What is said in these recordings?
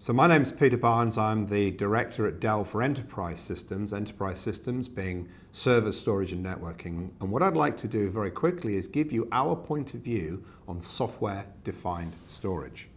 So my name's Peter Barnes. I'm the director at Dell for Enterprise Systems being server, storage and networking. And what I'd like to do very quickly is give you our point of view on software-defined storage.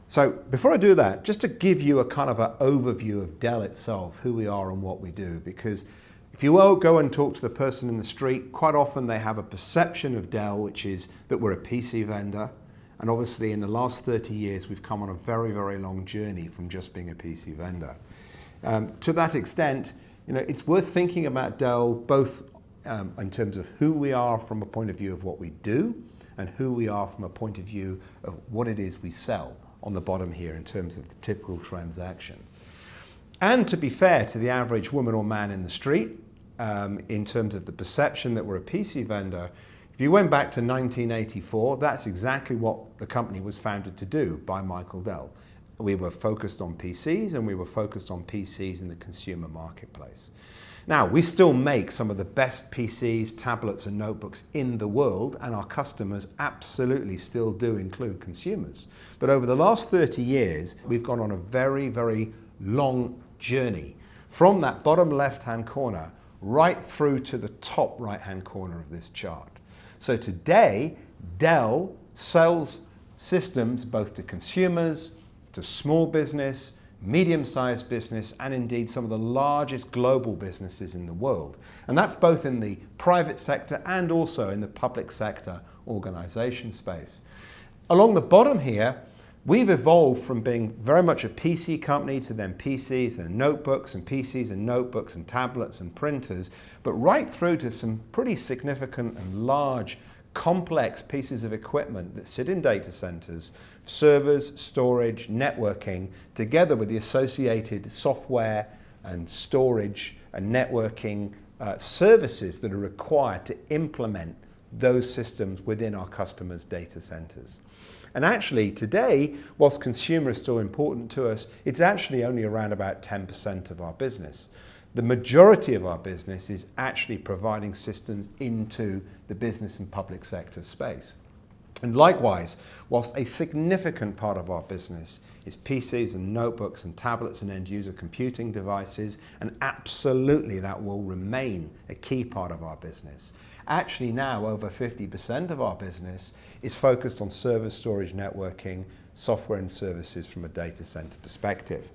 So before I do that, just to give you a kind of an overview of Dell itself, who we are and what we do, because if you will go and talk to the person in the street, quite often they have a perception of Dell, which is that we're a PC vendor. And obviously in the last 30 years, we've come on a very, very long journey from just being a PC vendor. To that extent, it's worth thinking about Dell both in terms of who we are from a point of view of what we do and who we are from a point of view of what it is we sell on the bottom here in terms of the typical transaction. And to be fair to the average woman or man in the street, in terms of the perception that we're a PC vendor, if you went back to 1984, that's exactly what the company was founded to do by Michael Dell. We were focused on PCs and we were focused on PCs in the consumer marketplace. Now, we still make some of the best PCs, tablets and notebooks in the world, and our customers absolutely still do include consumers. But over the last 30 years, we've gone on a very, very long journey from that bottom left-hand corner right through to the top right-hand corner of this chart. So today, Dell sells systems both to consumers, to small business, medium-sized business, and indeed some of the largest global businesses in the world. And that's both in the private sector and also in the public sector organization space. Along the bottom here, we've evolved from being very much a PC company to then PCs and notebooks and PCs and notebooks and tablets and printers, but right through to some pretty significant and large, complex pieces of equipment that sit in data centers, servers, storage, networking, together with the associated software and storage and networking services that are required to implement those systems within our customers' data centers. And actually today, whilst consumer is still important to us, it's actually only around about 10% of our business. The majority of our business is actually providing systems into the business and public sector space. And likewise, whilst a significant part of our business is PCs and notebooks and tablets and end user computing devices, and absolutely that will remain a key part of our business. Actually now over 50% of our business is focused on server, storage, networking, software and services from a data center perspective.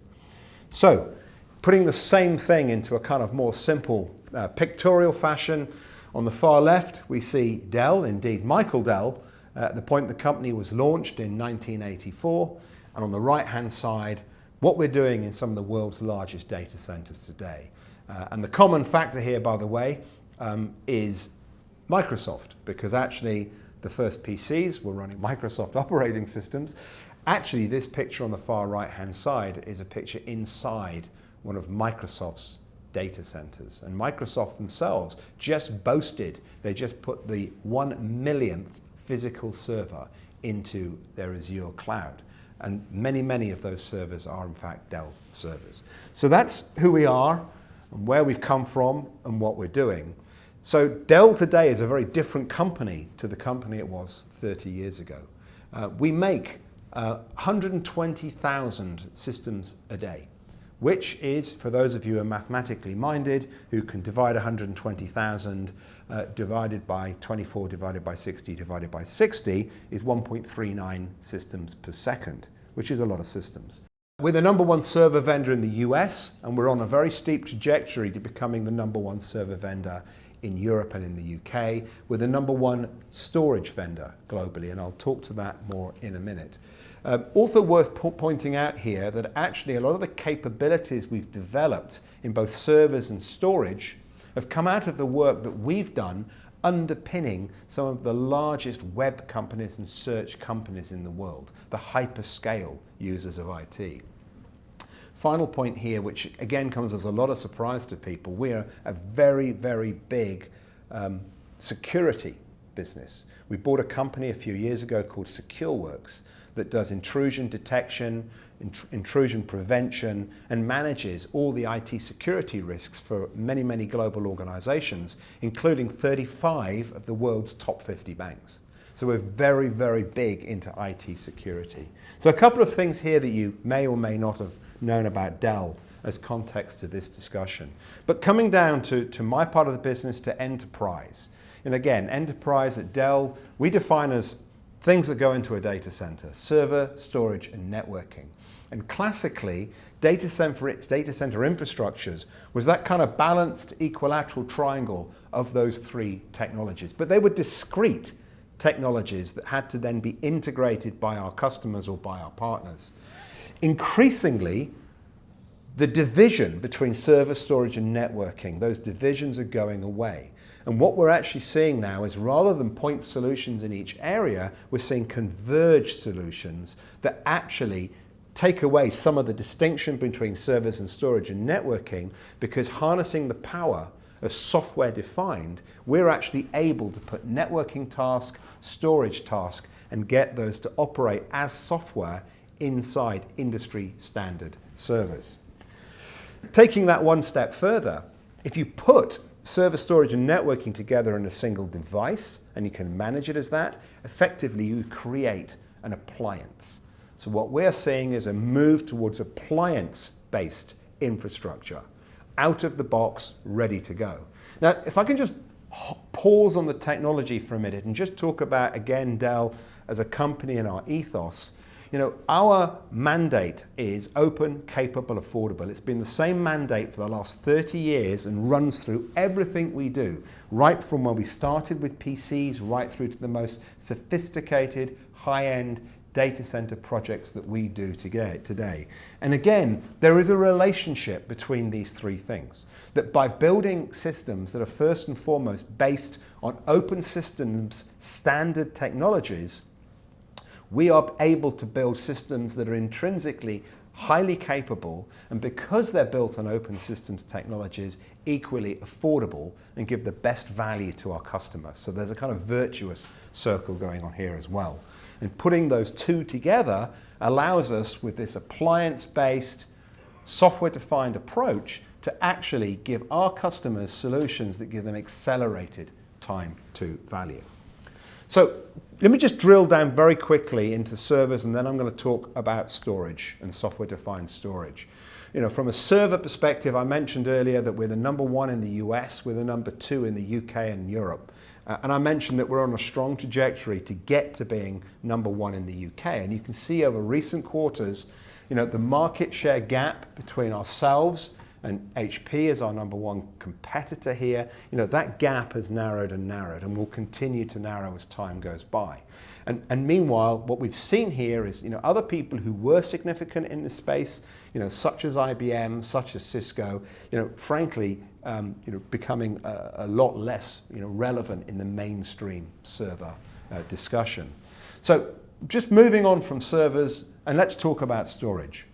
So putting the same thing into a kind of more simple pictorial fashion, on the far left we see Dell, indeed Michael Dell, at the point the company was launched in 1984, and on the right hand side what we're doing in some of the world's largest data centers today. And the common factor here, by the way, is Microsoft, because actually the first PCs were running Microsoft operating systems. Actually, this picture on the far right hand side is a picture inside one of Microsoft's data centers. And Microsoft themselves just boasted, they just put the 1 millionth physical server into their Azure cloud. And many, many of those servers are in fact Dell servers. So that's who we are and where we've come from and what we're doing. So Dell today is a very different company to the company it was 30 years ago. We make 120,000 systems a day, which is, for those of you who are mathematically minded, who can divide 120,000 divided by 24 divided by 60 divided by 60 is 1.39 systems per second, which is a lot of systems. We're the number one server vendor in the US, and we're on a very steep trajectory to becoming the number one server vendor in Europe and in the UK. We're the number one storage vendor globally, and I'll talk to that more in a minute. Also worth pointing out here that actually a lot of the capabilities we've developed in both servers and storage have come out of the work that we've done underpinning some of the largest web companies and search companies in the world, the hyperscale users of IT. Final point here, which again comes as a lot of surprise to people, we're a very, very big security business. We bought a company a few years ago called SecureWorks that does intrusion detection, intrusion prevention, and manages all the IT security risks for many, many global organizations, including 35 of the world's top 50 banks. So we're very, very big into IT security. So a couple of things here that you may or may not have known about Dell as context to this discussion. But coming down to my part of the business, to enterprise. And again, enterprise at Dell, we define as things that go into a data center: server, storage, and networking. And classically, data center infrastructures was that kind of balanced equilateral triangle of those three technologies. But they were discrete technologies that had to then be integrated by our customers or by our partners. Increasingly, the division between server, storage, and networking, those divisions are going away. And what we're actually seeing now is, rather than point solutions in each area, we're seeing converged solutions that actually take away some of the distinction between servers and storage and networking, because harnessing the power of software defined, we're actually able to put networking task, storage task, and get those to operate as software inside industry standard servers. Taking that one step further, if you put server, storage, and networking together in a single device, and you can manage it as that, effectively you create an appliance. So what we're seeing is a move towards appliance-based infrastructure, out of the box, ready to go. Now, if I can just pause on the technology for a minute and just talk about, again, Dell as a company and our ethos. You know, our mandate is open, capable, affordable. It's been the same mandate for the last 30 years and runs through everything we do, right from when we started with PCs, right through to the most sophisticated, high-end data center projects that we do today. And again, there is a relationship between these three things. That by building systems that are first and foremost based on open systems standard technologies, we are able to build systems that are intrinsically highly capable, and because they're built on open systems technologies, equally affordable and give the best value to our customers. So there's a kind of virtuous circle going on here as well. And putting those two together allows us, with this appliance-based, software-defined approach, to actually give our customers solutions that give them accelerated time to value. So let me just drill down very quickly into servers, and then I'm going to talk about storage and software-defined storage. You know, from a server perspective, I mentioned earlier that we're the number one in the US, we're the number two in the UK and Europe. And I mentioned that we're on a strong trajectory to get to being number one in the UK. And you can see over recent quarters, you know, the market share gap between ourselves and HP as our number one competitor here, you know, that gap has narrowed and will continue to narrow as time goes by. And meanwhile, what we've seen here is, you know, other people who were significant in this space, you know, such as IBM, such as Cisco, you know, frankly, you know, becoming a lot less, you know, relevant in the mainstream server discussion. So just moving on from servers, and let's talk about storage.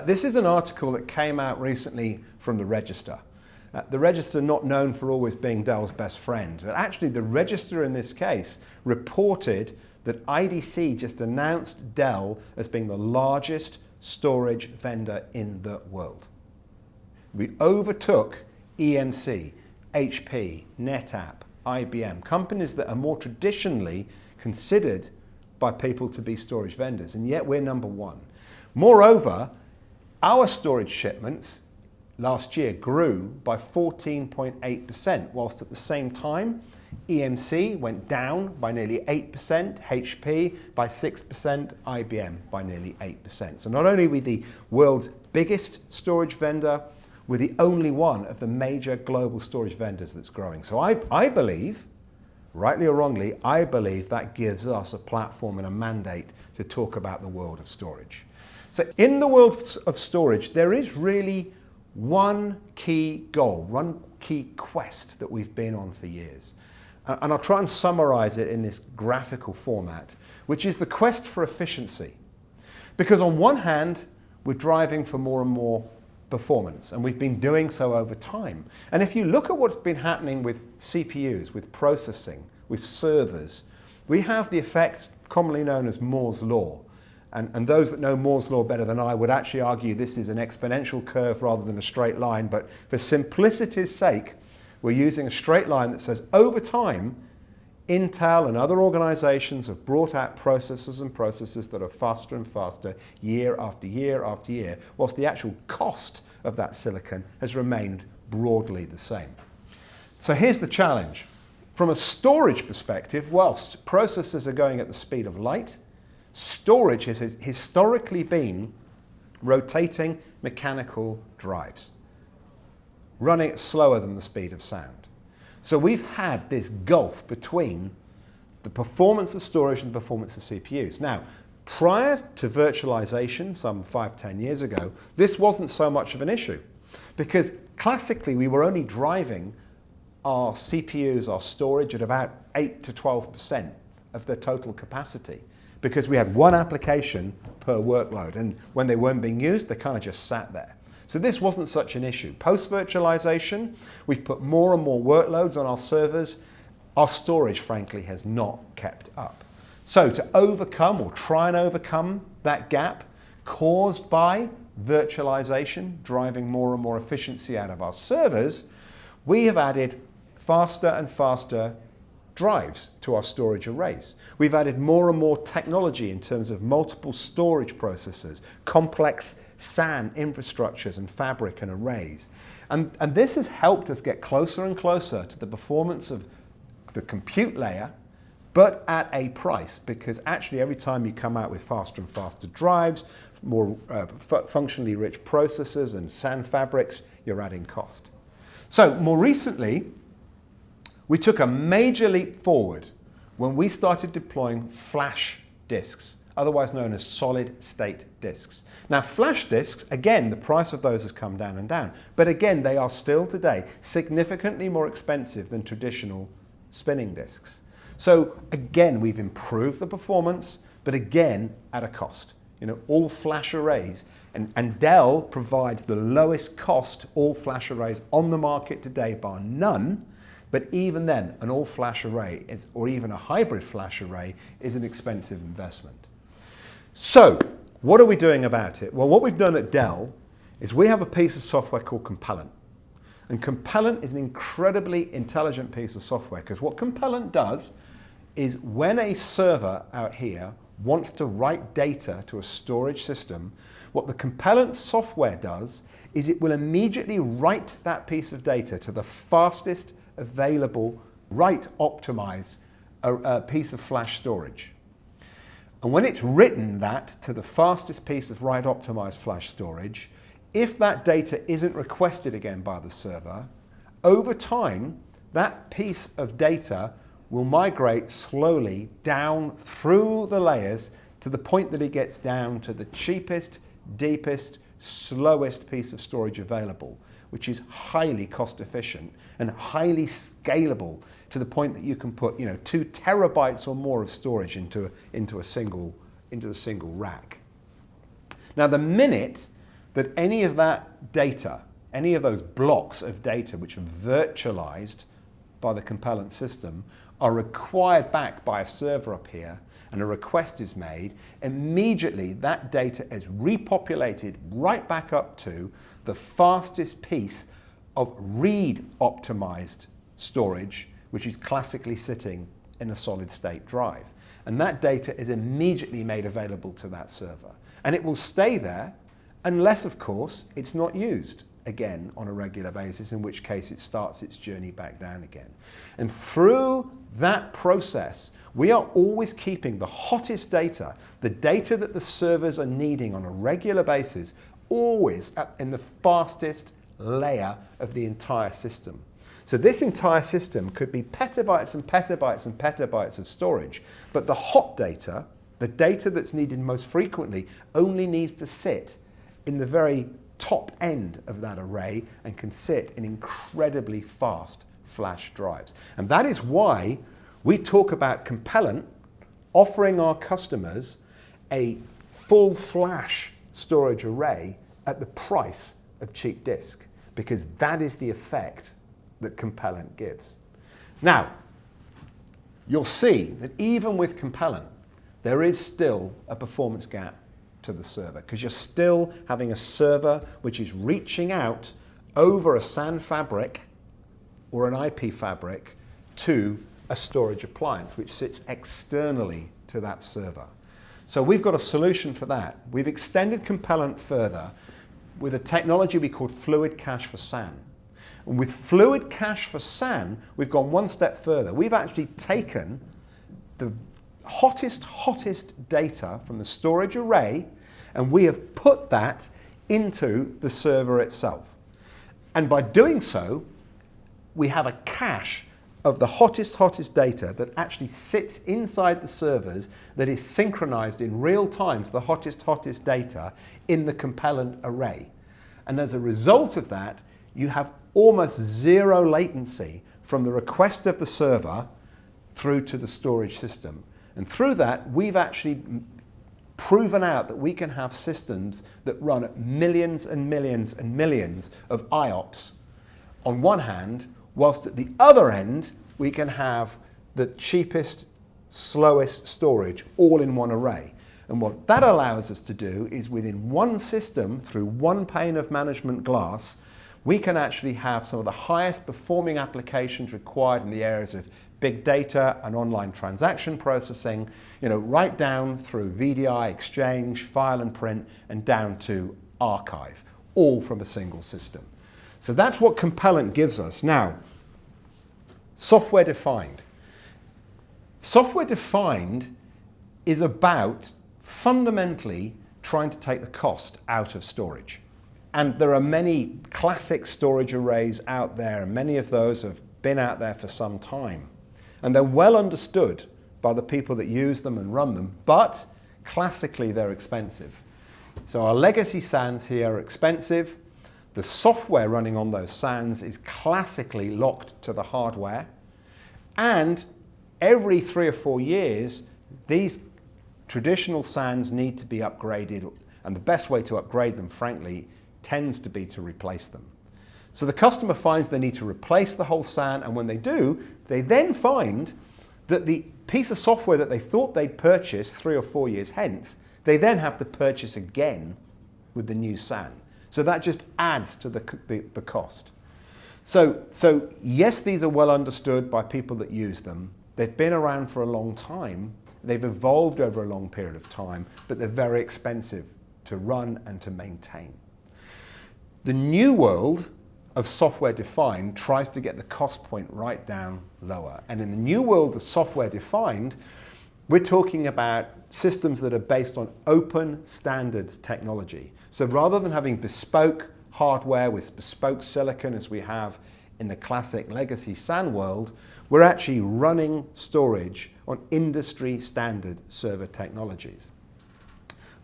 This is an article that came out recently from the Register. The Register, not known for always being Dell's best friend, but actually the Register in this case reported that IDC just announced Dell as being the largest storage vendor in the world. We overtook EMC, HP, NetApp, IBM, companies that are more traditionally considered by people to be storage vendors, and yet we're number one. Moreover, our storage shipments last year grew by 14.8%, whilst at the same time, EMC went down by nearly 8%, HP by 6%, IBM by nearly 8%. So not only are we the world's biggest storage vendor, we're the only one of the major global storage vendors that's growing. So I believe, rightly or wrongly, I believe that gives us a platform and a mandate to talk about the world of storage. So in the world of storage, there is really one key goal, one key quest that we've been on for years. And I'll try and summarize it in this graphical format, which is the quest for efficiency. Because on one hand, we're driving for more and more performance, and we've been doing so over time. And if you look at what's been happening with CPUs, with processing, with servers, we have the effect commonly known as Moore's Law. And those that know Moore's Law better than I would actually argue this is an exponential curve rather than a straight line, but for simplicity's sake, we're using a straight line that says over time, Intel and other organizations have brought out processors and processors that are faster and faster year after year after year, whilst the actual cost of that silicon has remained broadly the same. So here's the challenge. From a storage perspective, whilst processors are going at the speed of light, storage has historically been rotating mechanical drives, running slower than the speed of sound. So we've had this gulf between the performance of storage and the performance of CPUs. Now, prior to virtualization, some 5-10 years ago, this wasn't so much of an issue because classically we were only driving our CPUs, our storage, at about 8 to 12% of their total capacity because we had one application per workload, and when they weren't being used, they kind of just sat there. So this wasn't such an issue. Post-virtualization, we've put more and more workloads on our servers. Our storage, frankly, has not kept up. So to overcome or try and overcome that gap caused by virtualization, driving more and more efficiency out of our servers, we have added faster and faster drives to our storage arrays. We've added more and more technology in terms of multiple storage processors, complex SAN infrastructures and fabric and arrays. And this has helped us get closer and closer to the performance of the compute layer, but at a price, because actually every time you come out with faster and faster drives, more functionally rich processors and SAN fabrics, you're adding cost. So more recently, we took a major leap forward when we started deploying flash disks, otherwise known as solid-state disks. Now, flash disks, again, the price of those has come down and down, but again, they are still today significantly more expensive than traditional spinning disks. So again, we've improved the performance, but again, at a cost. You know, all flash arrays, and Dell provides the lowest cost all flash arrays on the market today, bar none. But even then, an all-flash array or even a hybrid flash array is an expensive investment. So, what are we doing about it? Well, what we've done at Dell is we have a piece of software called Compellent. And Compellent is an incredibly intelligent piece of software because what Compellent does is when a server out here wants to write data to a storage system, what the Compellent software does is it will immediately write that piece of data to the fastest available, write-optimized piece of flash storage. And when it's written that to the fastest piece of write-optimized flash storage, if that data isn't requested again by the server, over time, that piece of data will migrate slowly down through the layers to the point that it gets down to the cheapest, deepest, slowest piece of storage available, which is highly cost efficient and highly scalable to the point that you can put 2 terabytes or more of storage into a single rack. Now, the minute that any of that data, any of those blocks of data which are virtualized by the Compellent system are required back by a server up here and a request is made, immediately that data is repopulated right back up to the fastest piece of read-optimized storage, which is classically sitting in a solid-state drive. And that data is immediately made available to that server. And it will stay there unless, of course, it's not used again on a regular basis, in which case it starts its journey back down again. And through that process, we are always keeping the hottest data, the data that the servers are needing on a regular basis, always in the fastest layer of the entire system. So this entire system could be petabytes and petabytes and petabytes of storage, but the hot data, the data that's needed most frequently, only needs to sit in the very top end of that array and can sit in incredibly fast flash drives. And that is why we talk about Compellent offering our customers a full flash storage array at the price of cheap disk, because that is the effect that Compellent gives. Now, you'll see that even with Compellent, there is still a performance gap to the server, because you're still having a server which is reaching out over a SAN fabric or an IP fabric to a storage appliance which sits externally to that server. So we've got a solution for that. We've extended Compellent further with a technology we call Fluid Cache for SAN. And with Fluid Cache for SAN, we've gone one step further. We've actually taken the hottest data from the storage array, and we have put that into the server itself. And by doing so, we have a cache of the hottest data that actually sits inside the servers that is synchronized in real time to the hottest data in the Compellent array. And as a result of that, you have almost zero latency from the request of the server through to the storage system. And through that, we've actually proven out that we can have systems that run at millions and millions and millions of IOPS on one hand, whilst at the other end, we can have the cheapest, slowest storage all in one array. And what that allows us to do is within one system, through one pane of management glass, we can actually have some of the highest performing applications required in the areas of big data and online transaction processing, right down through VDI, Exchange, file and print, and down to archive, all from a single system. So that's what Compellent gives us. Now, software defined. Software defined is about fundamentally trying to take the cost out of storage. And there are many classic storage arrays out there, and many of those have been out there for some time. And they're well understood by the people that use them and run them, but classically they're expensive. So our legacy SANs here are expensive. The software running on those SANs is classically locked to the hardware. And every 3 or 4 years, these traditional SANs need to be upgraded, and the best way to upgrade them, frankly, tends to be to replace them. So the customer finds they need to replace the whole SAN, and when they do, they then find that the piece of software that they thought they'd purchased 3 or 4 years hence, they then have to purchase again with the new SAN. So that just adds to the cost. So yes, these are well understood by people that use them. They've been around for a long time. They've evolved over a long period of time, but they're very expensive to run and to maintain. The new world of software defined tries to get the cost point right down lower. And in the new world of software defined, we're talking about systems that are based on open standards technology. So rather than having bespoke hardware with bespoke silicon as we have in the classic legacy SAN world, we're actually running storage on industry standard server technologies.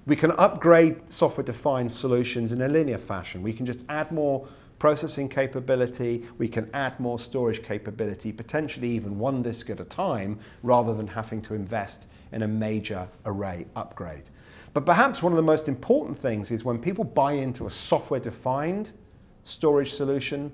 We can upgrade software-defined solutions in a linear fashion. We can just add more processing capability, we can add more storage capability, potentially even one disk at a time, rather than having to invest in a major array upgrade. But perhaps one of the most important things is when people buy into a software-defined storage solution,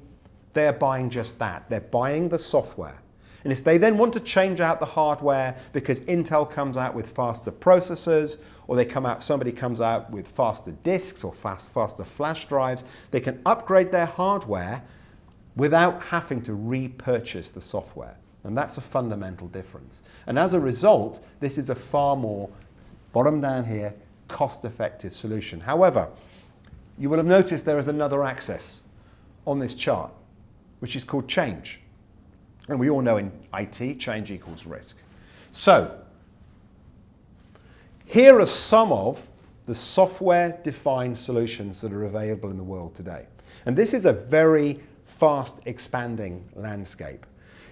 they're buying just that. They're buying the software. And if they then want to change out the hardware because Intel comes out with faster processors, or somebody comes out with faster disks or faster flash drives, they can upgrade their hardware without having to repurchase the software. And that's a fundamental difference. And as a result, this is a far more, bottom down here, cost-effective solution. However, you will have noticed there is another axis on this chart, which is called change. And we all know in IT, change equals risk. So, here are some of the software-defined solutions that are available in the world today. And this is a very fast expanding landscape.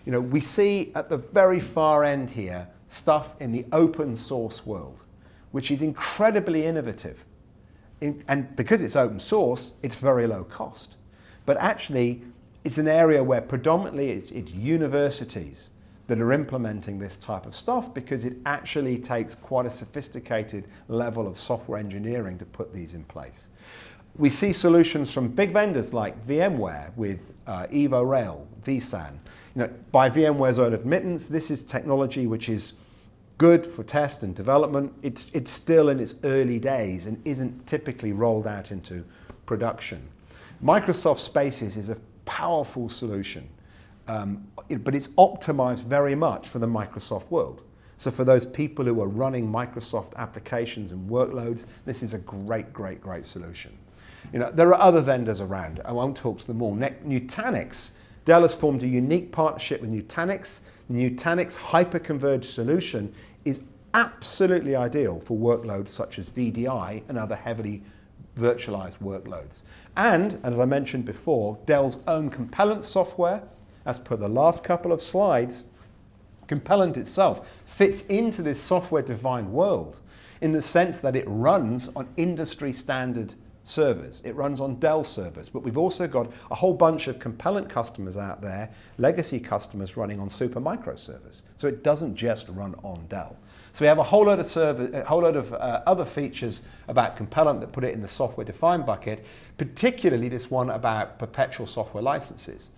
We see at the very far end here stuff in the open source world, which is incredibly innovative. And because it's open source, it's very low cost. But actually, it's an area where predominantly it's universities that are implementing this type of stuff because it actually takes quite a sophisticated level of software engineering to put these in place. We see solutions from big vendors like VMware with EvoRail, vSAN. By VMware's own admittance, this is technology which is good for test and development. It's still in its early days and isn't typically rolled out into production. Microsoft Spaces is a powerful solution. but it's optimized very much for the Microsoft world. So for those people who are running Microsoft applications and workloads, this is a great, great, great solution. There are other vendors around. I won't talk to them all. Nutanix, Dell has formed a unique partnership with Nutanix. The Nutanix hyper-converged solution is absolutely ideal for workloads such as VDI and other heavily virtualized workloads. And as I mentioned before, Dell's own Compellent software, as per the last couple of slides, Compellent itself fits into this software-defined world in the sense that it runs on industry standard servers. It runs on Dell servers, but we've also got a whole bunch of Compellent customers out there, legacy customers running on Supermicro servers. So it doesn't just run on Dell. So we have a whole load of other features about Compellent that put it in the software-defined bucket, particularly this one about perpetual software licenses.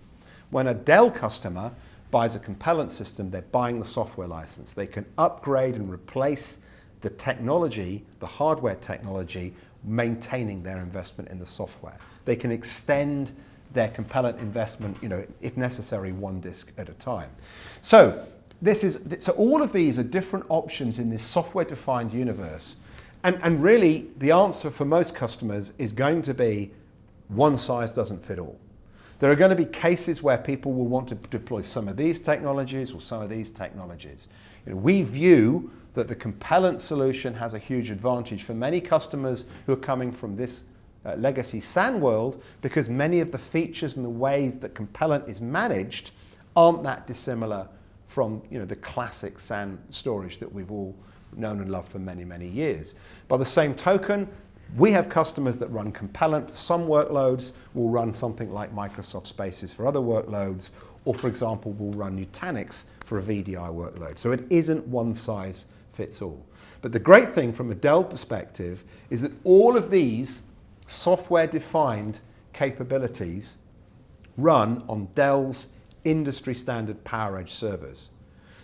When a Dell customer buys a Compellent system, they're buying the software license. They can upgrade and replace the technology, the hardware technology, maintaining their investment in the software. They can extend their Compellent investment, if necessary, one disk at a time. So all of these are different options in this software-defined universe. And really, the answer for most customers is going to be one size doesn't fit all. There are going to be cases where people will want to deploy some of these technologies or some of these technologies. We view that the Compellent solution has a huge advantage for many customers who are coming from this legacy SAN world, because many of the features and the ways that Compellent is managed aren't that dissimilar from the classic SAN storage that we've all known and loved for many, many years. By the same token, we have customers that run Compellent for some workloads, will run something like Microsoft Spaces for other workloads, or for example, will run Nutanix for a VDI workload. So it isn't one size fits all. But the great thing from a Dell perspective is that all of these software-defined capabilities run on Dell's industry standard PowerEdge servers.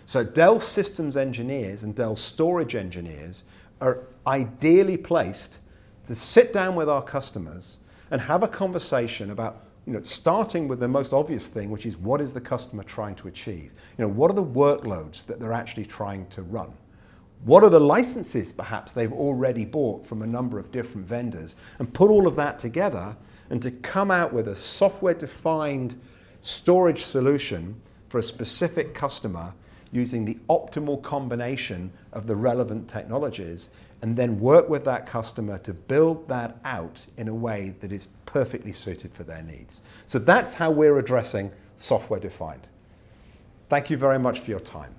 So Dell systems engineers and Dell storage engineers are ideally placed to sit down with our customers and have a conversation about, starting with the most obvious thing, which is what is the customer trying to achieve? What are the workloads that they're actually trying to run? What are the licenses perhaps they've already bought from a number of different vendors? And put all of that together and to come out with a software-defined storage solution for a specific customer using the optimal combination of the relevant technologies, and then work with that customer to build that out in a way that is perfectly suited for their needs. So that's how we're addressing software-defined. Thank you very much for your time.